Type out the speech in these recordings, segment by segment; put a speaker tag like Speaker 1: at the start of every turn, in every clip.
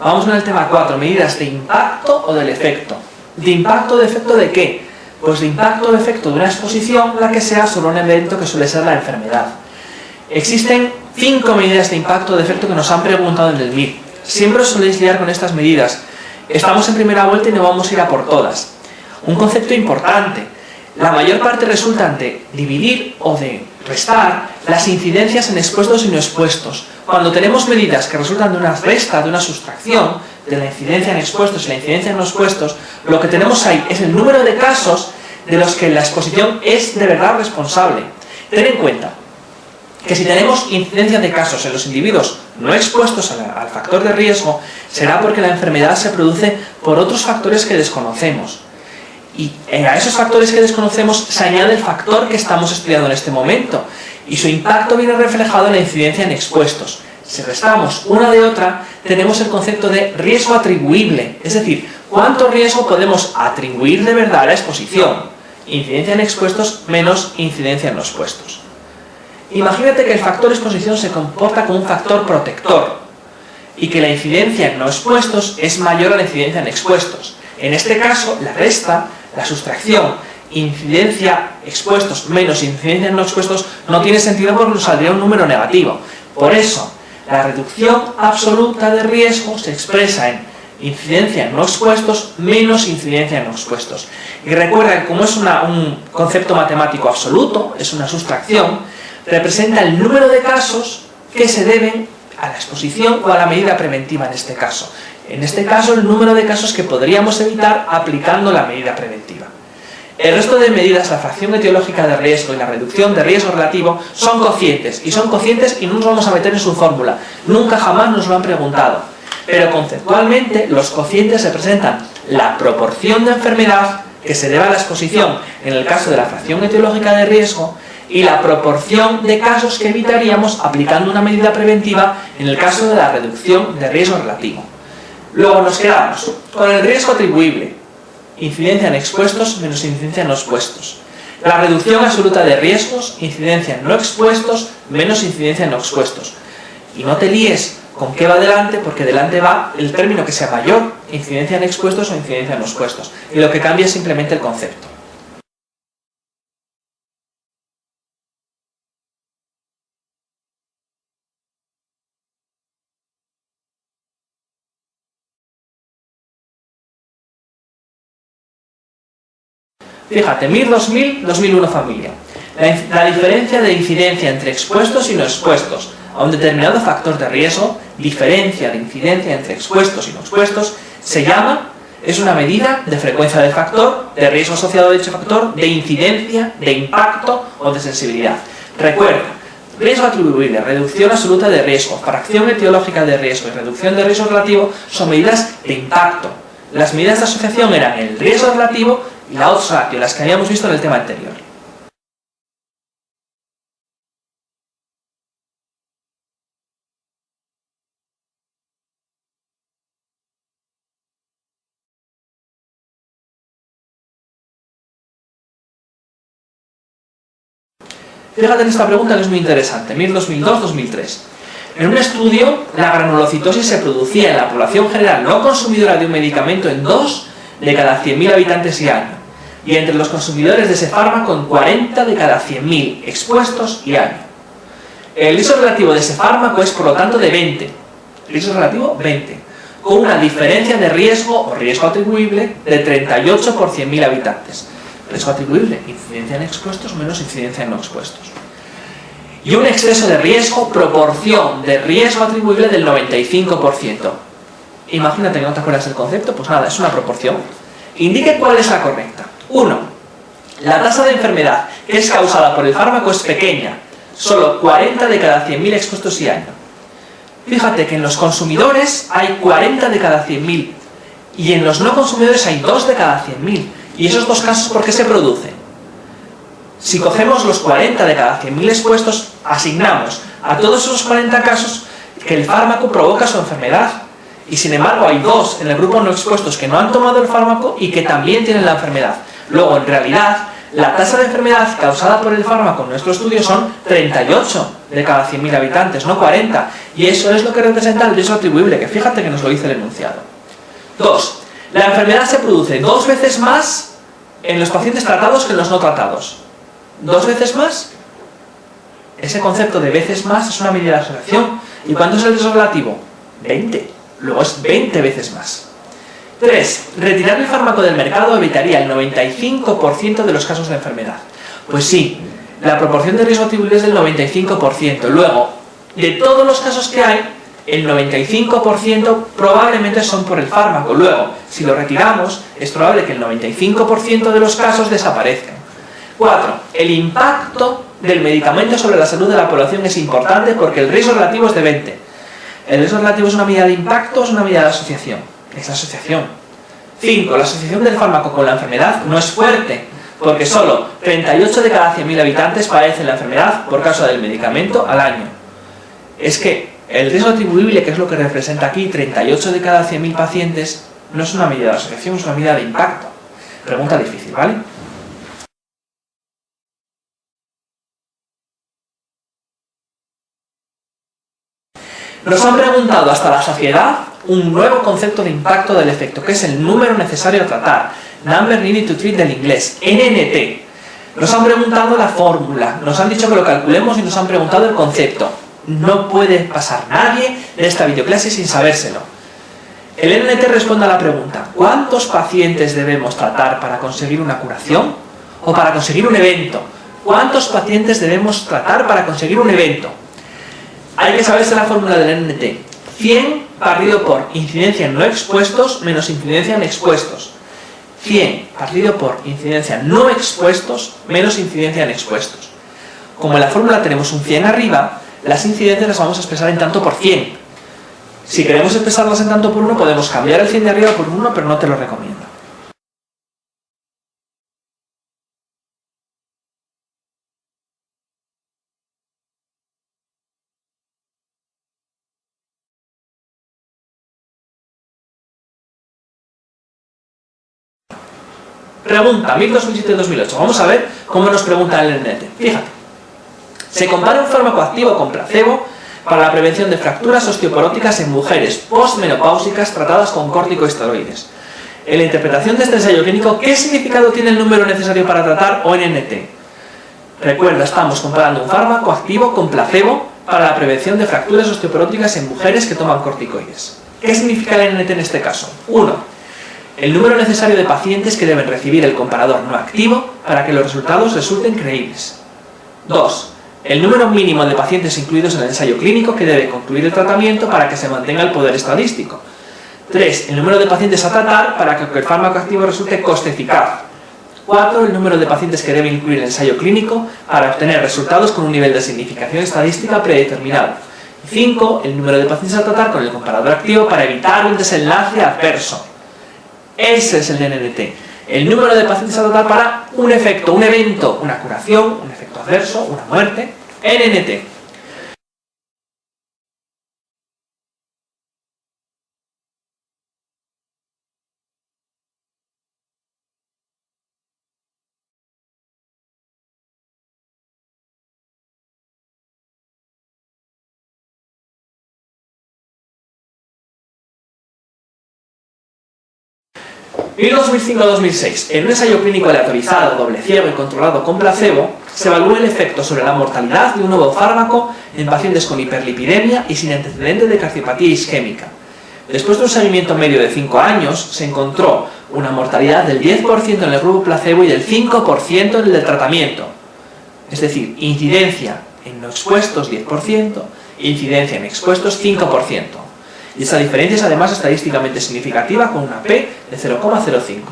Speaker 1: Vamos con el tema 4, medidas de impacto o del efecto. ¿De impacto o de efecto de qué? Pues de impacto o de efecto de una exposición, la que sea sobre un evento que suele ser la enfermedad. Existen 5 medidas de impacto o de efecto que nos han preguntado en el MIR. Siempre os soléis liar con estas medidas. Estamos en primera vuelta y no vamos a ir a por todas. Un concepto importante. La mayor parte resultan de dividir o de restar las incidencias en expuestos y no expuestos. Cuando tenemos medidas que resultan de una resta, de una sustracción, de la incidencia en expuestos y la incidencia en no expuestos, lo que tenemos ahí es el número de casos de los que la exposición es de verdad responsable. Ten en cuenta que si tenemos incidencia de casos en los individuos no expuestos al factor de riesgo, será porque la enfermedad se produce por otros factores que desconocemos. Y a esos factores que desconocemos se añade el factor que estamos estudiando en este momento, y su impacto viene reflejado en la incidencia en expuestos. Si restamos una de otra, tenemos el concepto de riesgo atribuible, es decir, cuánto riesgo podemos atribuir de verdad a la exposición. Incidencia en expuestos menos incidencia en no expuestos. Imagínate que el factor exposición se comporta como un factor protector y que la incidencia en no expuestos es mayor a la incidencia en expuestos. En este caso, la resta, la sustracción, incidencia expuestos menos incidencia en no expuestos no tiene sentido porque nos saldría un número negativo. Por eso, la reducción absoluta de riesgo se expresa en incidencia en no expuestos menos incidencia en no expuestos. Y recuerda que como es un concepto matemático absoluto, es una sustracción, representa el número de casos que se deben a la exposición o a la medida preventiva en este caso. En este caso, el número de casos que podríamos evitar aplicando la medida preventiva. El resto de medidas, la fracción etiológica de riesgo y la reducción de riesgo relativo, son cocientes. Y son cocientes y no nos vamos a meter en su fórmula. Nunca jamás nos lo han preguntado. Pero conceptualmente, los cocientes representan la proporción de enfermedad que se debe a la exposición en el caso de la fracción etiológica de riesgo y la proporción de casos que evitaríamos aplicando una medida preventiva en el caso de la reducción de riesgo relativo. Luego nos quedamos con el riesgo atribuible, incidencia en expuestos menos incidencia en no expuestos. La reducción absoluta de riesgos, incidencia en no expuestos menos incidencia en no expuestos. Y no te líes con qué va delante, porque delante va el término que sea mayor, incidencia en expuestos o incidencia en no expuestos. Y lo que cambia es simplemente el concepto. Fíjate, MIR 2000, 2001 familia. La diferencia de incidencia entre expuestos y no expuestos a un determinado factor de riesgo, diferencia de incidencia entre expuestos y no expuestos, es una medida de frecuencia del factor, de riesgo asociado a dicho factor, de incidencia, de impacto o de sensibilidad. Recuerda, riesgo atribuible, reducción absoluta de riesgo, fracción etiológica de riesgo y reducción de riesgo relativo son medidas de impacto. Las medidas de asociación eran el riesgo relativo y la odds ratio, las que habíamos visto en el tema anterior. Fíjate en esta pregunta que es muy interesante, MIR 2002-2003. En un estudio, la granulocitosis se producía en la población general no consumidora de un medicamento en 2 de cada 100.000 habitantes y año, y entre los consumidores de ese fármaco en 40 de cada 100.000 expuestos y año. El riesgo relativo de ese fármaco es por lo tanto de 20, riesgo relativo 20, con una diferencia de riesgo o riesgo atribuible de 38 por 100.000 habitantes. Riesgo atribuible, incidencia en expuestos menos incidencia en no expuestos. Y un exceso de riesgo, proporción de riesgo atribuible del 95%. Imagínate que no te acuerdas del concepto, pues nada, es una proporción. Indique cuál es la correcta. 1. La tasa de enfermedad que es causada por el fármaco es pequeña, solo 40 de cada 100.000 expuestos y año. Fíjate que en los consumidores hay 40 de cada 100.000 y en los no consumidores hay 2 de cada 100.000. ¿Y esos dos casos por qué se producen? Si cogemos los 40 de cada 100.000 expuestos, asignamos a todos esos 40 casos que el fármaco provoca su enfermedad. Y sin embargo hay 2 en el grupo no expuestos que no han tomado el fármaco y que también tienen la enfermedad. Luego, en realidad, La tasa de enfermedad causada por el fármaco en nuestro estudio son 38 de cada 100.000 habitantes, no 40. Y eso es lo que representa el riesgo atribuible, que fíjate que nos lo dice el enunciado. 2. La enfermedad se produce 2 veces más en los pacientes tratados que en los no tratados. ¿2 veces más? Ese concepto de veces más es una medida de asociación. ¿Y cuánto es el riesgo relativo? 20. Luego es 20 veces más. 3. Retirar el fármaco del mercado evitaría el 95% de los casos de enfermedad. Pues sí, la proporción de riesgo atribuible es del 95%. Luego, de todos los casos que hay, el 95% probablemente son por el fármaco. Luego, si lo retiramos, es probable que el 95% de los casos desaparezcan. 4. El impacto del medicamento sobre la salud de la población es importante porque el riesgo relativo es de 20. ¿El riesgo relativo es una medida de impacto o es una medida de asociación? Es la asociación. 5. La asociación del fármaco con la enfermedad no es fuerte, porque solo 38 de cada 100.000 habitantes padecen la enfermedad por causa del medicamento al año. Es que el riesgo atribuible, que es lo que representa aquí, 38 de cada 100.000 pacientes, no es una medida de asociación, es una medida de impacto. Pregunta difícil, ¿vale? Nos han preguntado hasta la saciedad un nuevo concepto de impacto del efecto, que es el número necesario a tratar, number needed to treat del inglés, NNT. Nos han preguntado la fórmula, nos han dicho que lo calculemos y nos han preguntado el concepto. No puede pasar nadie de esta videoclase sin sabérselo. El NNT responde a la pregunta: ¿cuántos pacientes debemos tratar para conseguir una curación o para conseguir un evento? ¿Cuántos pacientes debemos tratar para conseguir un evento? Hay que saberse la fórmula del NNT. 100 partido por incidencia en no expuestos menos incidencia en expuestos. 100 partido por incidencia no expuestos menos incidencia en expuestos. Como en la fórmula tenemos un 100 arriba, las incidencias las vamos a expresar en tanto por 100. Si queremos expresarlas en tanto por 1, podemos cambiar el 100 de arriba por 1, pero no te lo recomiendo. Pregunta 2007-2008. Vamos a ver cómo nos pregunta el NNT. Fíjate. Se compara un fármaco activo con placebo para la prevención de fracturas osteoporóticas en mujeres postmenopáusicas tratadas con corticosteroides. En la interpretación de este ensayo clínico, ¿qué significado tiene el número necesario para tratar o NNT? Recuerda, estamos comparando un fármaco activo con placebo para la prevención de fracturas osteoporóticas en mujeres que toman corticoides. ¿Qué significa el NNT en este caso? 1. El número necesario de pacientes que deben recibir el comparador no activo para que los resultados resulten creíbles. 2. El número mínimo de pacientes incluidos en el ensayo clínico que debe concluir el tratamiento para que se mantenga el poder estadístico. 3. El número de pacientes a tratar para que el fármaco activo resulte coste eficaz. 4. El número de pacientes que debe incluir el ensayo clínico para obtener resultados con un nivel de significación estadística predeterminado. 5. El número de pacientes a tratar con el comparador activo para evitar un desenlace adverso. Ese es el NNT. El número de pacientes a tratar para un efecto, un evento, una curación, un efecto adverso, una muerte. NNT. En 2005-2006, en un ensayo clínico aleatorizado, doble ciego y controlado con placebo, se evaluó el efecto sobre la mortalidad de un nuevo fármaco en pacientes con hiperlipidemia y sin antecedentes de cardiopatía isquémica. Después de un seguimiento medio de 5 años, se encontró una mortalidad del 10% en el grupo placebo y del 5% en el del tratamiento. Es decir, incidencia en no expuestos 10%, incidencia en expuestos 5%. Y esa diferencia es además estadísticamente significativa con una P de 0,05.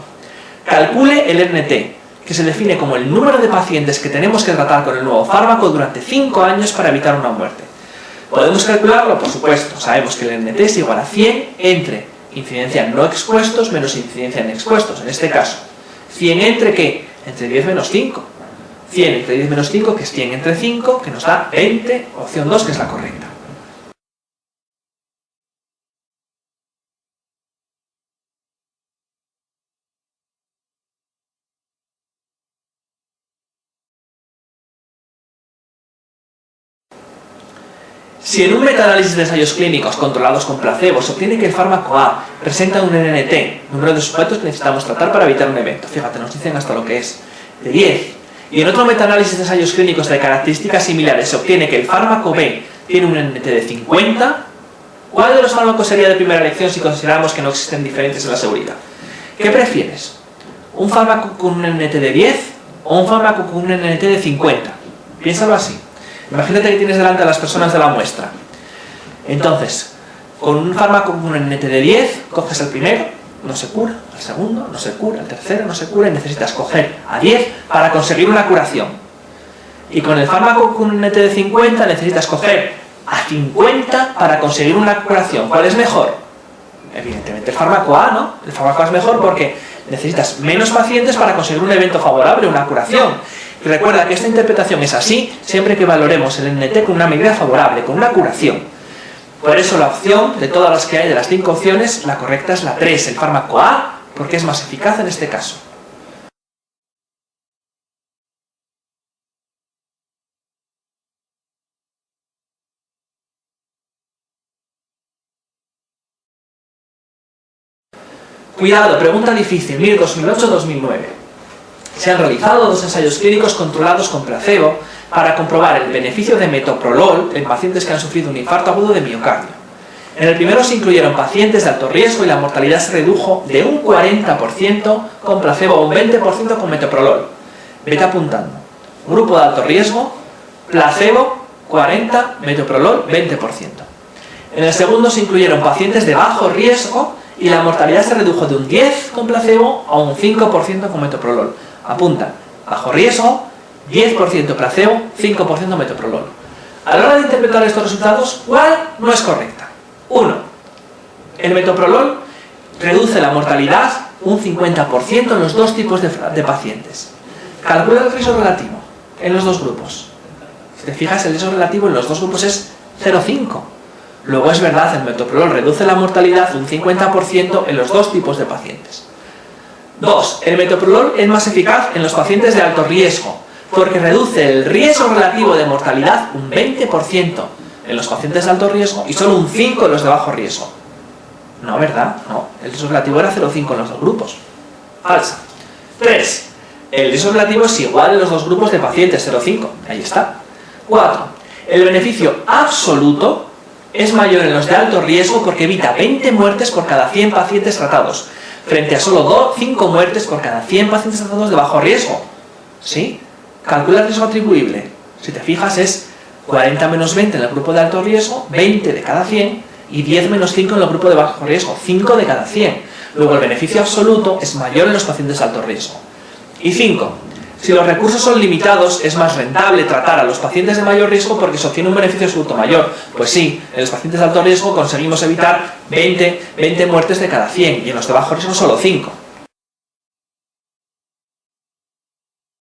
Speaker 1: Calcule el NNT, que se define como el número de pacientes que tenemos que tratar con el nuevo fármaco durante 5 años para evitar una muerte. ¿Podemos calcularlo? Por supuesto. Sabemos que el NNT es igual a 100 entre incidencia en no expuestos menos incidencia en expuestos. En este caso, 100 entre ¿qué? Entre 10 menos 5. 100 entre 10 menos 5, que es 100 entre 5, que nos da 20, opción 2, que es la correcta. Si en un metaanálisis de ensayos clínicos controlados con placebo se obtiene que el fármaco A presenta un NNT, número de sujetos que necesitamos tratar para evitar un evento, fíjate, nos dicen hasta lo que es, de 10, y en otro metaanálisis de ensayos clínicos de características similares se obtiene que el fármaco B tiene un NNT de 50, ¿cuál de los fármacos sería de primera elección si consideramos que no existen diferentes en la seguridad? ¿Qué prefieres? ¿Un fármaco con un NNT de 10 o un fármaco con un NNT de 50? Piénsalo así. Imagínate que tienes delante a las personas de la muestra. Entonces, con un fármaco con un NNT de 10, coges el primero, no se cura, el segundo, no se cura, el tercero, no se cura, y necesitas coger a 10 para conseguir una curación. Y con el fármaco con un NNT de 50, necesitas coger a 50 para conseguir una curación. ¿Cuál es mejor? Evidentemente el fármaco A, ¿no? El fármaco A es mejor porque necesitas menos pacientes para conseguir un evento favorable, una curación. Y recuerda que esta interpretación es así siempre que valoremos el NNT con una medida favorable, con una curación. Por eso la opción, de todas las que hay, de las 5 opciones, la correcta es la 3, el fármaco A, porque es más eficaz en este caso. Cuidado, pregunta difícil, MIR 2008-2009. Se han realizado 2 ensayos clínicos controlados con placebo para comprobar el beneficio de metoprolol en pacientes que han sufrido un infarto agudo de miocardio. En el primero se incluyeron pacientes de alto riesgo y la mortalidad se redujo de un 40% con placebo a un 20% con metoprolol. Vete apuntando. Grupo de alto riesgo, placebo 40, metoprolol 20%. En el segundo se incluyeron pacientes de bajo riesgo y la mortalidad se redujo de un 10 con placebo a un 5% con metoprolol. Apunta, bajo riesgo, 10% placebo, 5% metoprolol. A la hora de interpretar estos resultados, ¿cuál no es correcta? 1. El metoprolol reduce la mortalidad un 50% en los 2 tipos de pacientes. Calcula el riesgo relativo en los 2 grupos. Si te fijas, el riesgo relativo en los 2 grupos es 0,5. Luego es verdad, el metoprolol reduce la mortalidad un 50% en los 2 tipos de pacientes. 2. El metoprolol es más eficaz en los pacientes de alto riesgo, porque reduce el riesgo relativo de mortalidad un 20% en los pacientes de alto riesgo y solo un 5% en los de bajo riesgo. No, ¿verdad? No, el riesgo relativo era 0,5 en los 2 grupos. Falsa. 3. El riesgo relativo es igual en los 2 grupos de pacientes, 0,5. Ahí está. 4. El beneficio absoluto es mayor en los de alto riesgo porque evita 20 muertes por cada 100 pacientes tratados, frente a solo 5 muertes por cada 100 pacientes tratados de bajo riesgo. ¿Sí? Calcula el riesgo atribuible. Si te fijas es 40 menos 20 en el grupo de alto riesgo, 20 de cada 100, y 10 menos 5 en el grupo de bajo riesgo, 5 de cada 100. Luego el beneficio absoluto es mayor en los pacientes de alto riesgo. Y 5. Si los recursos son limitados, es más rentable tratar a los pacientes de mayor riesgo porque se obtiene un beneficio absoluto mayor. Pues sí, en los pacientes de alto riesgo conseguimos evitar 20 muertes de cada 100 y en los de bajo riesgo solo 5.